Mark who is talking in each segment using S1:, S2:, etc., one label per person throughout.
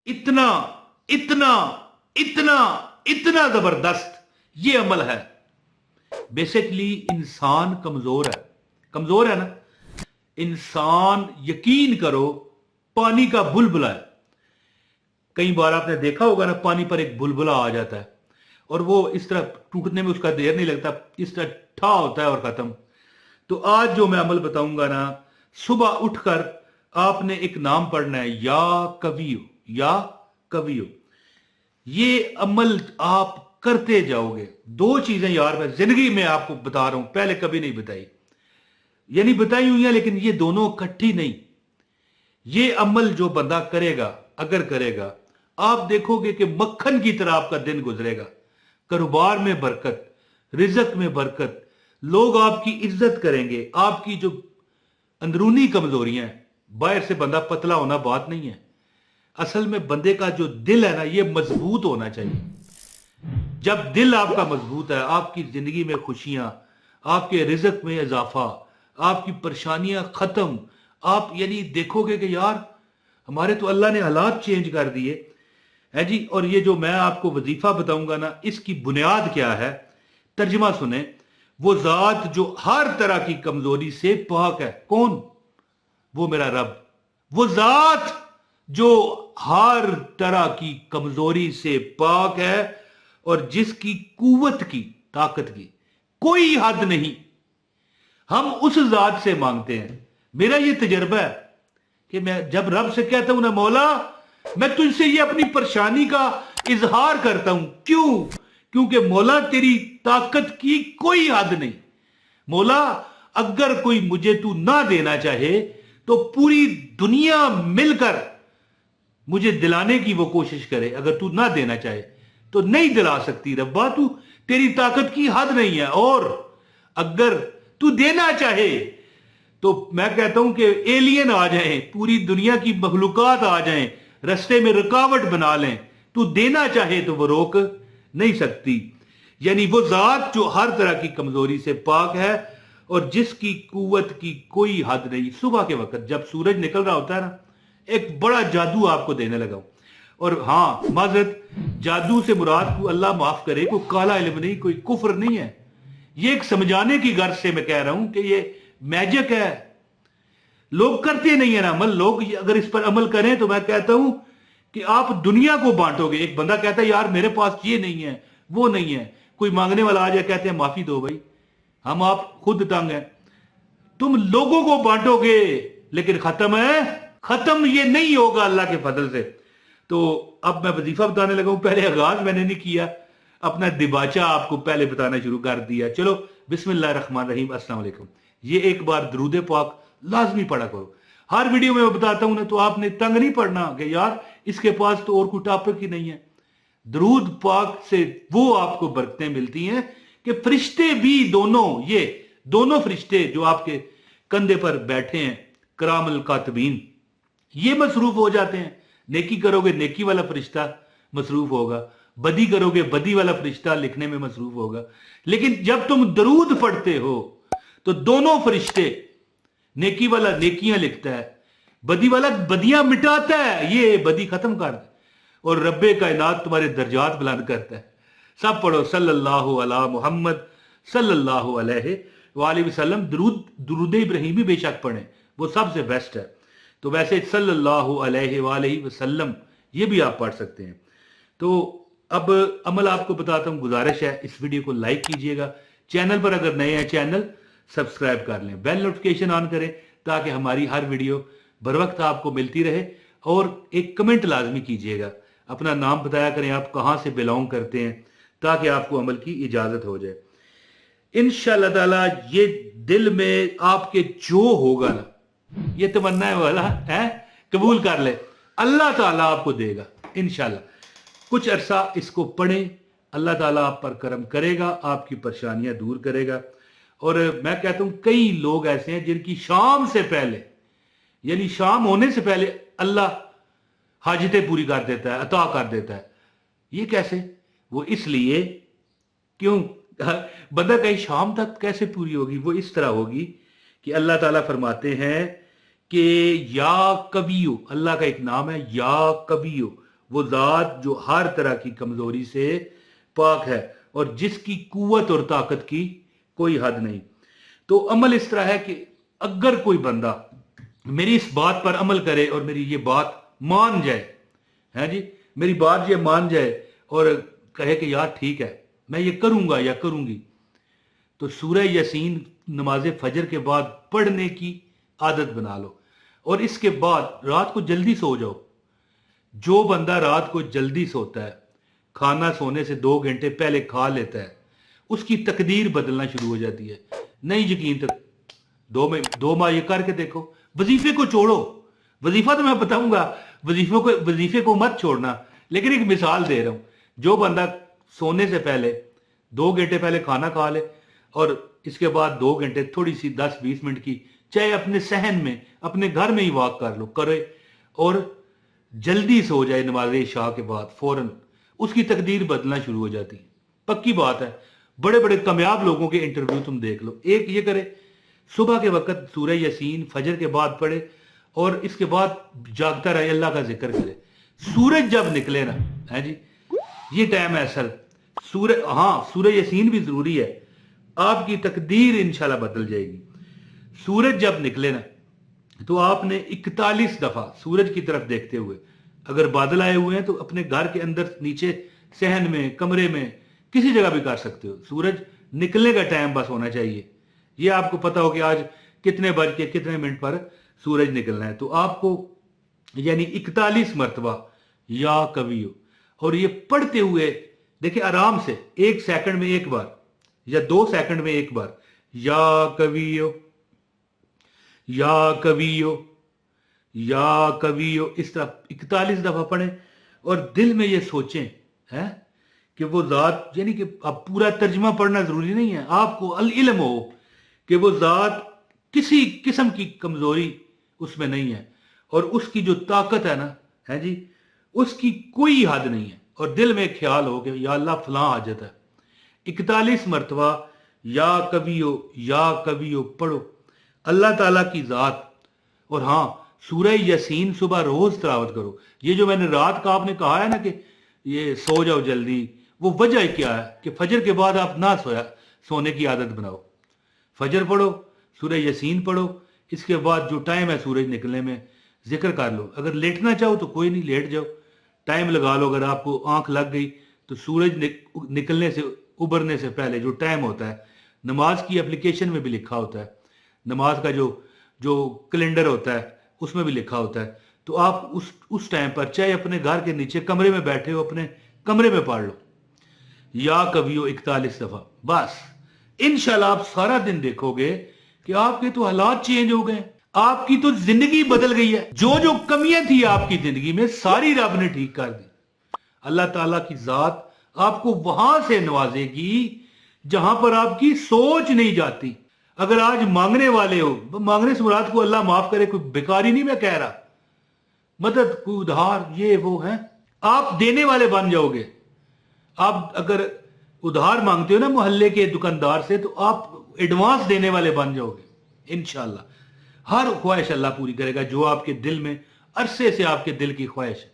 S1: इतना इतना इतना इतना जबरदस्त ये अमल है। बेसिकली इंसान कमजोर है ना। इंसान यकीन करो पानी का बुलबुला है। कई बार आपने देखा होगा ना, पानी पर एक बुलबुला आ जाता है और वो इस तरह टूटने में उसका देर नहीं लगता, इस तरह ठा होता है और खत्म। तो आज जो मैं अमल बताऊंगा ना, सुबह उठकर आपने एक नाम पढ़ना है, या कवियो, या कवियो। ये अमल आप करते जाओगे। दो चीजें यार मैं जिंदगी में आपको बता रहा हूं, पहले कभी नहीं बताई, यानी बताई हुई है लेकिन ये दोनों इकट्ठी नहीं। ये अमल जो बंदा करेगा, अगर करेगा, आप देखोगे कि मक्खन की तरह आपका दिन गुजरेगा। कारोबार में बरकत, रिजक में बरकत, लोग आपकी इज्जत करेंगे। आपकी जो अंदरूनी कमजोरियां हैं, बाहर से बंदा पतला होना बात नहीं है, असल में बंदे का जो दिल है ना, ये मजबूत होना चाहिए। जब दिल आपका मजबूत है, आपकी जिंदगी में खुशियां, आपके रिजक में इजाफा, आपकी परेशानियां खत्म। आप यानी देखोगे कि यार हमारे तो अल्लाह ने हालात चेंज कर दिए है जी। और ये जो मैं आपको वजीफा बताऊंगा ना, इसकी बुनियाद क्या है, तर्जमा सुने। वो जात जो हर तरह की कमजोरी से पाक है, कौन? वो मेरा रब। वो जात जो हर तरह की कमजोरी से पाक है और जिसकी कुव्वत की, ताकत की कोई हद नहीं। हम उस जात से मांगते हैं। मेरा ये तजर्बा है कि मैं जब रब से कहता हूं ना, मौला मैं तुझसे ये अपनी परेशानी का इजहार करता हूं। क्यों? क्योंकि मौला तेरी ताकत की कोई हद नहीं। मौला अगर कोई मुझे तू ना देना चाहे तो पूरी दुनिया मिलकर मुझे दिलाने की वो कोशिश करे। अगर तू ना देना चाहे तो नहीं दिला सकती रब्बा, तू तेरी ताकत की हद नहीं है। और अगर तू देना चाहे तो मैं कहता हूं कि एलियन आ जाएं, पूरी दुनिया की मखलूकात आ जाएं, रास्ते में रुकावट बना लें, तू देना चाहे तो वो रोक नहीं सकती। यानी वो जात जो हर तरह की कमजोरी से पाक है और जिसकी कुव्वत की कोई हद नहीं। सुबह के वक्त जब सूरज निकल रहा होता है ना, एक बड़ा जादू आपको देने लगा हूं। और हां, माजरत, जादू से मुराद को अल्लाह माफ करे, कोई काला इल्म नहीं, कोई कुफ्र नहीं है। ये एक समझाने की गर्ज से मैं कह रहा हूं कि ये मैजिक है। लोग करते नहीं है ना अमल। लोग अगर इस पर अमल करें तो मैं कहता हूं कि आप दुनिया को बांटोगे। एक बंदा कहता है यार मेरे पास ये नहीं है, वो नहीं है, कोई मांगने वाला आ जाए, कहते हैं माफी दो भाई, हम आप खुद तंग हैं। तुम लोगों को बांटोगे लेकिन खत्म है, खत्म ये नहीं होगा अल्लाह के फजल से। तो अब मैं वजीफा बताने लगा हूं। पहले आगाज मैंने नहीं किया, अपना दिबाचा आपको पहले बताना शुरू कर दिया। चलो बिस्मिल्लाह रहमान रहीम, अस्सलाम वालेकुम। ये एक बार दरूद पाक लाजमी पढ़ा करो। हर वीडियो में मैं बताता हूं ना, तो आपने तंग नहीं पड़ना कि यार इसके पास तो और कोई टॉपिक ही नहीं है। दरूद पाक से वो आपको बरकतें मिलती हैं कि फरिश्ते भी दोनों, ये दोनों फरिश्ते जो आपके कंधे पर बैठे हैं, करामल कातबीन, ये मसरूफ हो जाते हैं। नेकी करोगे नेकी वाला फरिश्ता मसरूफ होगा, बदी करोगे बदी वाला फरिश्ता लिखने में मसरूफ होगा। लेकिन जब तुम दरूद पढ़ते हो तो दोनों फरिश्ते, नेकी वाला नेकियां लिखता है, बदी वाला बदियां मिटाता है, ये बदी खत्म कर दे, और रब्बे कायनात तुम्हारे दर्जात बुलंद करता है। सब पढ़ो सल्लल्लाहु अला मुहम्मद सल्लल्लाहु अलैहि वसल्लम। दुरूद इब्राहिमी बेशक पढ़ें, वो सबसे बेस्ट है। तो वैसे सल्लल्लाहु अलैहि वसल्लम ये भी आप पढ़ सकते हैं। तो अब अमल आपको बताता हूं। गुजारिश है इस वीडियो को लाइक कीजिएगा, चैनल पर अगर नए हैं चैनल सब्सक्राइब कर लें, बेल नोटिफिकेशन ऑन करें ताकि हमारी हर वीडियो बर वक्त आपको मिलती रहे। और एक कमेंट लाजमी कीजिएगा, अपना नाम बताया करें, आप कहां से बिलोंग करते हैं, ताकि आपको अमल की इजाजत हो जाए। इंशाअल्लाह ताला ये दिल में आपके जो होगा ना, ये तमन्ना है वाला है, कबूल कर ले, अल्लाह ताला आपको देगा इंशाअल्लाह। कुछ अरसा इसको पढ़ें, अल्लाह ताला आप पर करम करेगा, आपकी परेशानियां दूर करेगा। और मैं कहता हूं कई लोग ऐसे हैं जिनकी शाम से पहले, यानी शाम होने से पहले अल्लाह हाजतें पूरी कर देता है, अता कर देता है। ये कैसे? वो इसलिए, क्यों? बंदा कहीं शाम तक कैसे पूरी होगी? वो इस तरह होगी कि अल्लाह ताला फरमाते हैं कि या कवियो, अल्लाह का एक नाम है या कवियो, وہ ذات جو ہر طرح کی کمزوری سے پاک ہے اور جس کی قوت اور طاقت کی کوئی حد نہیں. تو عمل اس طرح ہے کہ اگر کوئی بندہ میری اس بات پر عمل کرے اور میری یہ بات مان جائے, ہے جی, میری بات یہ مان جائے اور کہے کہ یار ٹھیک ہے میں یہ کروں گا یا کروں گی, تو سورہ یاسین نماز فجر کے بعد پڑھنے کی عادت بنا لو. اور اس کے بعد رات کو جلدی سو جاؤ. جو بندہ رات کو جلدی سوتا ہے, کھانا سونے سے 2 گھنٹے پہلے کھا لیتا ہے, اس کی تقدیر بدلنا شروع ہو جاتی ہے. نہیں یقین تک 2 ماہ یہ کر کے دیکھو. وظیفے کو چھوڑو, وظیفہ تو میں بتاؤں گا, وظیفے کو مت چھوڑنا, لیکن ایک مثال دے رہا ہوں. جو بندہ سونے سے پہلے 2 گھنٹے پہلے کھانا کھا لے اور اس کے بعد 2 گھنٹے تھوڑی سی 10-20 منٹ کی, چاہے اپنے صحن میں اپنے گھر میں ہی واک کر لو کرے اور جلدی سو جائے نماز عشاء کے بعد فوراً, اس کی تقدیر بدلنا شروع ہو جاتی. پکی بات ہے. بڑے بڑے کامیاب لوگوں کے انٹرویو تم دیکھ لو. ایک یہ کرے صبح کے وقت سورہ یاسین فجر کے بعد پڑھے اور اس کے بعد جاگتا رہے, اللہ کا ذکر کرے. سورج جب نکلے نا, ہے جی, یہ ٹائم ہے اصل. سورہ یاسین بھی ضروری ہے, آپ کی تقدیر انشاءاللہ بدل جائے گی. سورج جب نکلے نا تو آپ نے 41 دفعہ سورج کی طرف دیکھتے ہوئے, اگر بادل آئے ہوئے ہیں تو اپنے گھر کے اندر نیچے صحن میں کمرے میں کسی جگہ بھی کر سکتے ہو, سورج نکلنے کا ٹائم بس ہونا چاہیے. یہ آپ کو پتا ہو کہ آج کتنے بج کے کتنے منٹ پر سورج نکلنا ہے, تو آپ کو یعنی 41 مرتبہ یا کبھی ہو, اور یہ پڑھتے ہوئے دیکھیں آرام سے 1 سیکنڈ میں 1 بار یا 2 سیکنڈ میں 1 بار یا کبھی ہو یا کبھی ہو یا کبھی ہو, اس طرح 41 دفعہ پڑھیں اور دل میں یہ سوچیں ہے کہ وہ ذات, یعنی کہ اب پورا ترجمہ پڑھنا ضروری نہیں ہے, آپ کو علم ہو کہ وہ ذات کسی قسم کی کمزوری اس میں نہیں ہے اور اس کی جو طاقت ہے نا, ہے جی, اس کی کوئی حد نہیں ہے. اور دل میں خیال ہو کہ یا اللہ فلاں حاجت ہے, 41 مرتبہ یا کبھی ہو پڑھو اللہ تعالیٰ کی ذات. اور ہاں سورہ یاسین صبح روز تلاوت کرو. یہ جو میں نے رات کا آپ نے کہا ہے نا کہ یہ سو جاؤ جلدی, وہ وجہ کیا ہے کہ فجر کے بعد آپ نہ سونے کی عادت بناؤ. فجر پڑھو, سورہ یاسین پڑھو, اس کے بعد جو ٹائم ہے سورج نکلنے میں ذکر کر لو. اگر لیٹنا چاہو تو کوئی نہیں, لیٹ جاؤ, ٹائم لگا لو. اگر آپ کو آنکھ لگ گئی تو سورج نکلنے سے ابھرنے سے پہلے جو ٹائم ہوتا ہے, نماز کی اپلیکیشن میں بھی لکھا ہوتا ہے, نماز کا جو کیلنڈر ہوتا ہے اس میں بھی لکھا ہوتا ہے, تو آپ اس ٹائم پر چاہے اپنے گھر کے نیچے کمرے میں بیٹھے ہو اپنے کمرے میں پڑھ لو یا کبھی ہو 41 دفعہ. بس انشاءاللہ آپ سارا دن دیکھو گے کہ آپ کے تو حالات چینج ہو گئے, آپ کی تو زندگی بدل گئی ہے. جو کمیاں تھی آپ کی زندگی میں ساری رب نے ٹھیک کر دی. اللہ تعالیٰ کی ذات آپ کو وہاں سے نوازے گی جہاں پر آپ کی سوچ نہیں جاتی. اگر آج مانگنے والے ہو, مانگنے سے مراد کو اللہ معاف کرے, کوئی بیکاری نہیں میں کہہ رہا, مدد کوئی ادھار یہ وہ ہے, آپ دینے والے بن جاؤ گے. آپ اگر ادھار مانگتے ہو نا محلے کے دکاندار سے, تو آپ ایڈوانس دینے والے بن جاؤ گے انشاءاللہ. ہر خواہش اللہ پوری کرے گا جو آپ کے دل میں عرصے سے آپ کے دل کی خواہش ہے.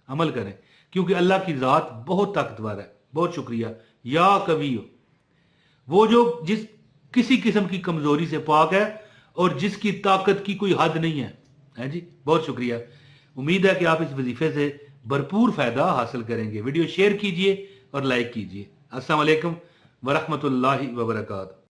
S1: عمل کریں کیونکہ اللہ کی ذات بہت طاقتور ہے. بہت شکریہ. یا کبھی ہو, وہ جو جس کسی قسم کی کمزوری سے پاک ہے اور جس کی طاقت کی کوئی حد نہیں ہے جی. بہت شکریہ. امید ہے کہ آپ اس وظیفے سے بھرپور فائدہ حاصل کریں گے. ویڈیو شیئر کیجئے اور لائک کیجئے. السلام علیکم ورحمۃ اللہ وبرکاتہ.